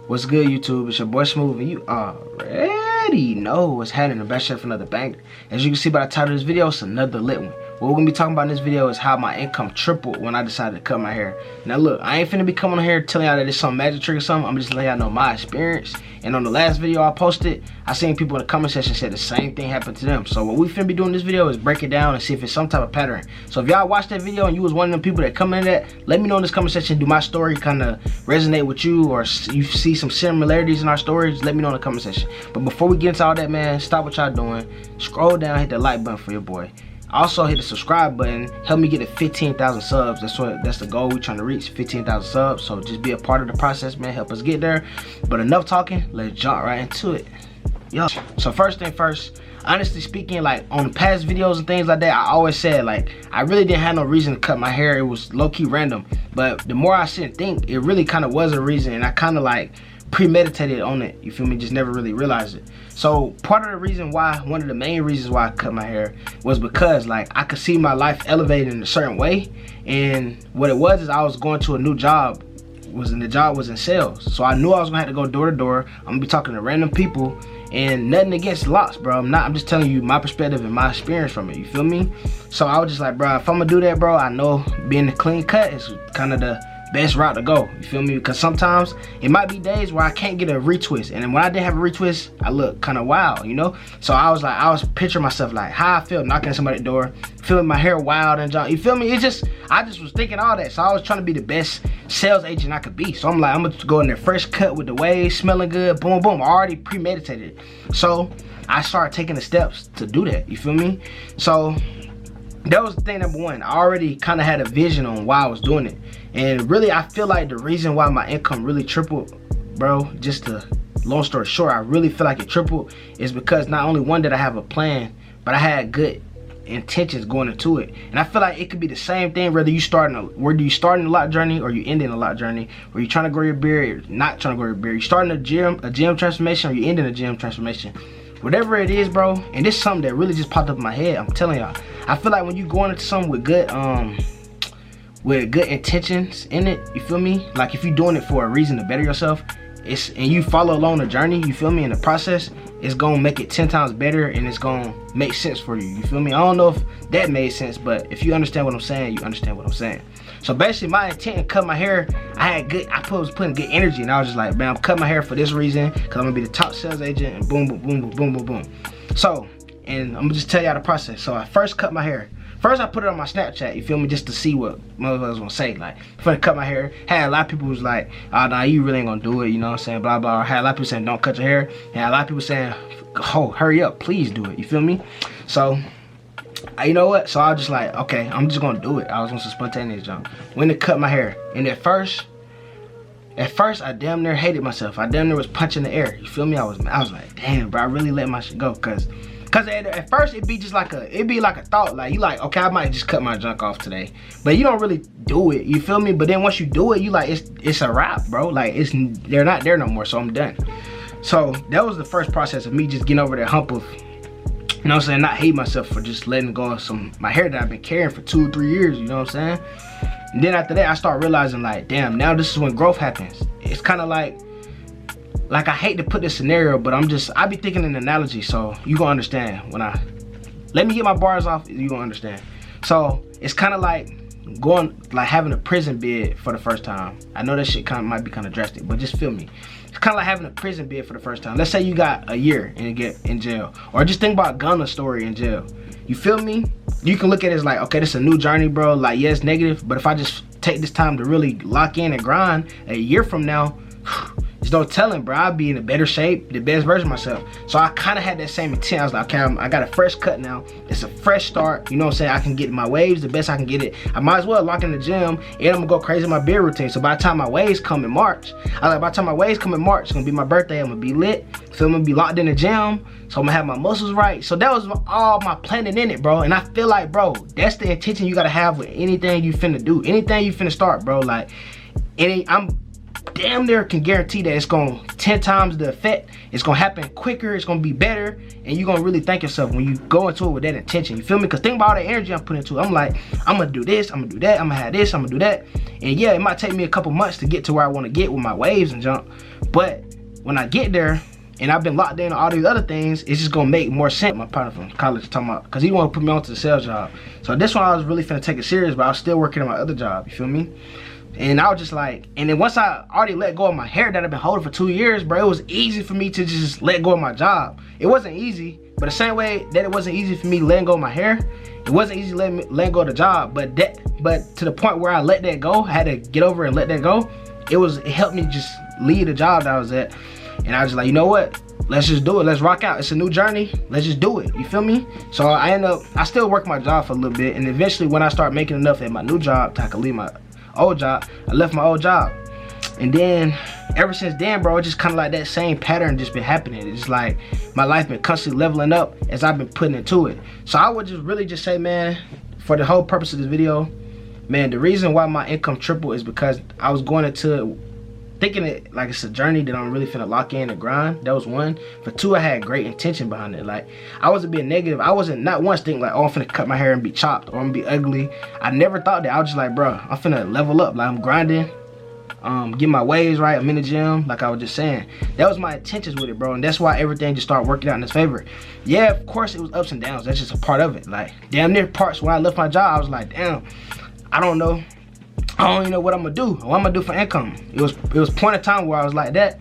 What's good, YouTube? It's your boy Smoove, and you already know what's happening. The best chef, another banger. As you can see by the title of this video, it's another lit one. What we're gonna be talking about in this video is how my income tripled when I decided to cut my hair. Now look, I ain't finna be coming on here telling y'all that it's some magic trick or something. I'm just letting y'all know my experience. And on the last video I posted, I seen people in the comment section said the same thing happened to them. So what we finna be doing in this video is break it down and see if it's some type of pattern. So if y'all watched that video and you was one of them people that come in that, let me know in this comment section, do my story kind of resonate with you, or you see some similarities in our stories? Let me know in the comment section. But before we get into all that, man, stop what y'all doing, scroll down, hit the like button for your boy. Also hit the subscribe button, help me get to 15,000 subs. That's the goal we're trying to reach, 15,000 subs. So just be a part of the process, man, help us get there. But enough talking, let's jump right into it. Yo, so first thing first, honestly speaking, like on the past videos and things like that, I always said like I really didn't have no reason to cut my hair. It was low-key random. But the more I sit and think, it really kind of was a reason, and I kind of like premeditated on it, you feel me, just never really realized it. So part of the reason why, one of the main reasons why I cut my hair was because like I could see my life elevating in a certain way, and what it was is I was going to a new job, the job was in sales. So I knew I was gonna have to go door to door. I'm gonna be talking to random people, and nothing against locks, bro. I'm just telling you my perspective and my experience from it, you feel me? So I was just like, bro, if I'm gonna do that, bro, I know being a clean cut is kind of the best route to go, you feel me? Because sometimes it might be days where I can't get a retwist, and then when I didn't have a retwist, I look kind of wild, you know? So I was picturing myself like how I feel knocking at somebody's door, feeling my hair wild and junk, you feel me? I just was thinking all that. So I was trying to be the best sales agent I could be. So I'm like, I'm gonna go in there fresh cut with the waves, smelling good, boom boom. I already premeditated it. So I started taking the steps to do that, you feel me? So that was the thing, number one. I already kind of had a vision on why I was doing it. And really, I feel like the reason why my income really tripled, bro, just to long story short, I really feel like it tripled is because not only one did I have a plan, but I had good intentions going into it. And I feel like it could be the same thing whether you starting a lot journey or you ending a lot journey, or you trying to grow your beard, not trying to grow your beard, you starting a gym transformation, or you ending a gym transformation. Whatever it is, bro, and this is something that really just popped up in my head, I'm telling y'all. I feel like when you going into something with good intentions in it, you feel me? Like if you're doing it for a reason to better yourself, and you follow along the journey, you feel me, in the process, it's gonna make it 10 times better, and it's gonna make sense for you, you feel me? I don't know if that made sense, but if you understand what I'm saying, you understand what I'm saying. So basically my intent in cutting my hair, I was putting good energy, and I was just like, man, I'm cutting my hair for this reason, cause I'm gonna be the top sales agent, and boom, boom, boom, boom, boom, boom, boom. So, and I'm gonna just tell y'all the process. So I first cut my hair. First I put it on my Snapchat, you feel me, just to see what motherfuckers gonna say. Like, if I cut my hair, had a lot of people was like, oh nah, you really ain't gonna do it, you know what I'm saying, blah blah. Or had a lot of people saying don't cut your hair, and had a lot of people saying, oh, hurry up, please do it, you feel me? So you know what, so I was just like, okay, I'm just gonna do it. I was on some spontaneous jump. When to cut my hair, and at first I damn near hated myself. I damn near was punching the air, you feel me? I was like, damn, bro, I really let my shit go, cause at first it'd be like a thought, like you like, okay, I might just cut my junk off today, but you don't really do it, you feel me? But then once you do it, you like, it's a wrap, bro. Like they're not there no more, so I'm done. So that was the first process of me just getting over that hump of, you know what I'm saying, not hate myself for just letting go of my hair that I've been carrying for 2 or 3 years, you know what I'm saying? And then after that I start realizing like, damn, now this is when growth happens. It's kind of like I hate to put this scenario, but I be thinking an analogy, so you gonna understand when let me get my bars off, you gonna understand. So it's kind of like having a prison bid for the first time. I know that shit might be kind of drastic, but just feel me. It's kind of like having a prison bid for the first time. Let's say you got a year and you get in jail, or just think about Gunna's story in jail. You feel me? You can look at it as like, okay, this is a new journey, bro. Like, yeah, it's negative, but if I just take this time to really lock in and grind, a year from now, there's no telling, bro, I'll be in a better shape, the best version of myself. So I kind of had that same intent. I was like, okay, I got a fresh cut now. It's a fresh start. You know what I'm saying? I can get my waves the best I can get it. I might as well lock in the gym, and I'm gonna go crazy in my beard routine. So by the time my waves come in March, by the time my waves come in March, it's gonna be my birthday. I'm gonna be lit. So I'm gonna be locked in the gym. So I'm gonna have my muscles right. So that was all my planning in it, bro. And I feel like, bro, that's the intention you gotta have with anything you finna do, anything you finna start, bro. Like, damn near can guarantee that it's gonna 10 times the effect. It's gonna happen quicker, it's gonna be better, and you're gonna really thank yourself when you go into it with that intention. You feel me? Because think about all the energy I'm putting into it. I'm like, I'm gonna do this, I'm gonna do that, I'm gonna have this, I'm gonna do that. And yeah, it might take me a couple months to get to where I wanna get with my waves and junk. But when I get there, and I've been locked in on all these other things, it's just gonna make more sense. My partner from college talking about, cause he wanna put me onto the sales job. So this one I was really finna take it serious, but I was still working on my other job, you feel me? And I was just like, and then once I already let go of my hair that I've been holding for 2 years, bro, it was easy for me to just let go of my job. It wasn't easy, but the same way that it wasn't easy for me letting go of my hair, it wasn't easy letting go of the job. But to the point where I let that go, I had to get over and let that go. It helped me just leave the job that I was at. And I was just like, you know what? Let's just do it. Let's rock out. It's a new journey. Let's just do it. You feel me? So I still work my job for a little bit. And eventually when I start making enough at my new job, I could leave my old job. I left my old job. And then ever since then, bro, it's just kind of like that same pattern just been happening. It's like my life been constantly leveling up as I've been putting into it. So I would just really just say, man, for the whole purpose of this video, man, the reason why my income tripled is because I was going into thinking it like it's a journey that I'm really finna lock in and grind. That was one. For two, I had great intention behind it. Like, I wasn't being negative. I wasn't not once thinking like, oh, I'm finna cut my hair and be chopped or I'm gonna be ugly. I never thought that. I was just like, bro, I'm finna level up. Like, I'm grinding, get my waves right. I'm in the gym, like I was just saying. That was my intentions with it, bro, and that's why everything just started working out in its favor. Yeah, of course it was ups and downs. That's just a part of it. Like, damn near parts when I left my job, I was like, damn, I don't know. I don't even know what I'm gonna do. What I'm gonna do for income. It was a point of time where I was like that.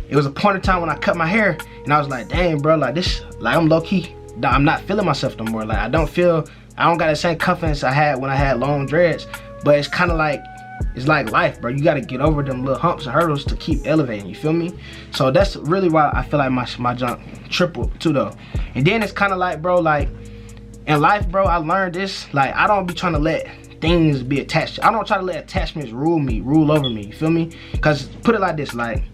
It was a point of time when I cut my hair and I was like, dang, bro, like this, like I'm low key. I'm not feeling myself no more. Like I don't got the same confidence I had when I had long dreads. But it's kind of like, it's like life, bro. You gotta get over them little humps and hurdles to keep elevating, you feel me? So that's really why I feel like my junk tripled too though. And then it's kind of like, bro, like in life, bro, I learned this. Like I don't be trying to let things be attached. I don't try to let attachments rule over me, you feel me? Because put it like this, like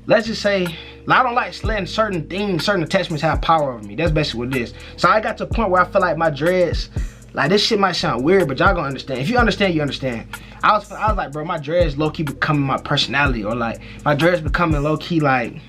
let's just say, I don't like letting certain things, certain attachments have power over me. That's basically what it is. So I got to a point where I feel like my dreads, like this shit might sound weird, but y'all gonna understand. If you understand, you understand. I was like, bro, my dreads low-key becoming my personality, or like my dreads becoming low-key like,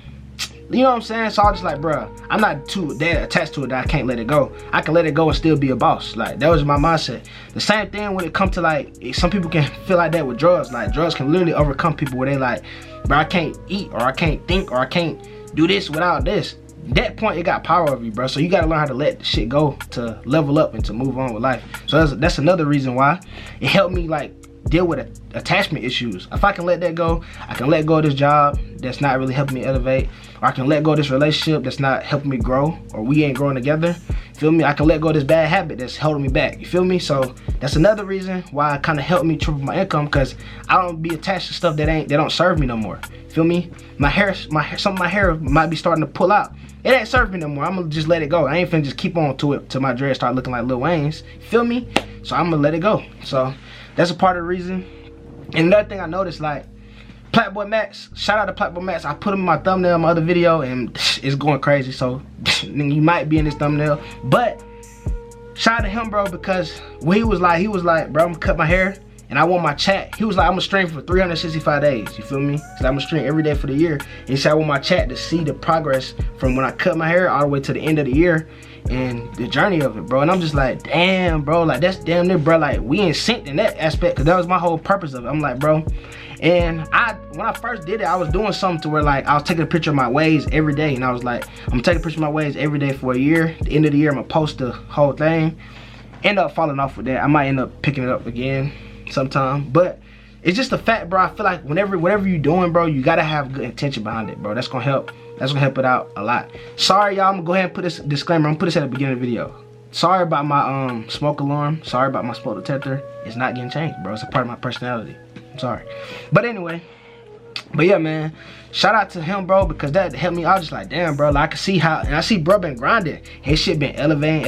you know what I'm saying? So I was just like, bro, I'm not too that attached to it that I can't let it go. I can let it go and still be a boss. Like, that was my mindset. The same thing when it comes to like, some people can feel like that with drugs. Like, drugs can literally overcome people where they like, bro, I can't eat, or I can't think, or I can't do this without this. At that point, it got power over you, bro. So you gotta learn how to let the shit go to level up and to move on with life. So that's another reason why it helped me like deal with attachment issues. If I can let that go, I can let go of this job that's not really helping me elevate, or I can let go of this relationship that's not helping me grow, or we ain't growing together. Feel me? I can let go of this bad habit that's holding me back. You feel me? So that's another reason why it kind of helped me triple my income, because I don't be attached to stuff that don't serve me no more. Feel me? Some of my hair might be starting to pull out. It ain't serving me no more. I'm gonna just let it go. I ain't finna just keep on to it till my dreads start looking like Lil Wayne's. Feel me? So I'm gonna let it go. So that's a part of the reason. And another thing I noticed, like Platboy Max, shout out to Platboy Max. I put him in my thumbnail in my other video and it's going crazy. So you might be in this thumbnail. But shout out to him, bro, because when he was like, bro, I'm gonna cut my hair and I want my chat. He was like, I'm gonna stream for 365 days. You feel me? So I'm gonna stream every day for the year. And he said I want my chat to see the progress from when I cut my hair all the way to the end of the year and the journey of it, bro. And I'm just like, damn, bro, like that's damn near, bro, like we in sync in that aspect, because that was my whole purpose of it. I'm like, bro, and when I first did it, I was doing something to where like I was taking a picture of my waves every day, and I was like, I'm gonna take a picture of my waves every day for a year. At the end of the year, I'm gonna post the whole thing. End up falling off with that. I might end up picking it up again sometime, but it's just a fact, bro. I feel like whatever you're doing, bro, you gotta have good intention behind it, bro. That's gonna help. That's gonna help it out a lot. Sorry, y'all. I'm gonna go ahead and put this disclaimer. I'm gonna put this at the beginning of the video. Sorry about my smoke alarm. Sorry about my smoke detector. It's not getting changed, bro. It's a part of my personality. I'm sorry. But anyway, but yeah, man. Shout out to him, bro, because that helped me. I was just like, damn, bro. Like, I can see how, and I see bro been grinding. His shit been elevating.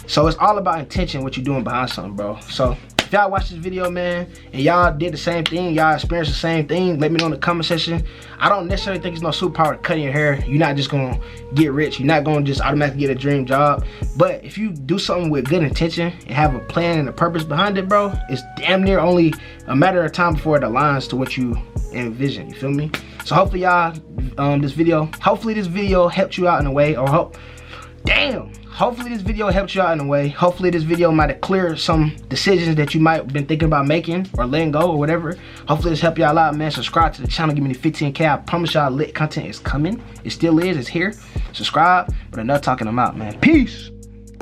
So it's all about intention, what you're doing behind something, bro. So If y'all watch this video, man, and y'all did the same thing, y'all experienced the same thing, let me know in the comment section. I don't necessarily think it's no superpower to cutting your hair. You're not just gonna get rich. You're not gonna just automatically get a dream job. But if you do something with good intention and have a plan and a purpose behind it, bro, it's damn near only a matter of time before it aligns to what you envision. You feel me? So hopefully y'all, hopefully this video helped you out in a way, or hopefully this video helped you out in a way. Hopefully this video might have cleared some decisions that you might have been thinking about making or letting go or whatever. Hopefully this helped y'all out, man. Subscribe to the channel, give me the 15K. I promise y'all lit content is coming. It still is, it's here. Subscribe, but enough talking, I'm out, man. Peace.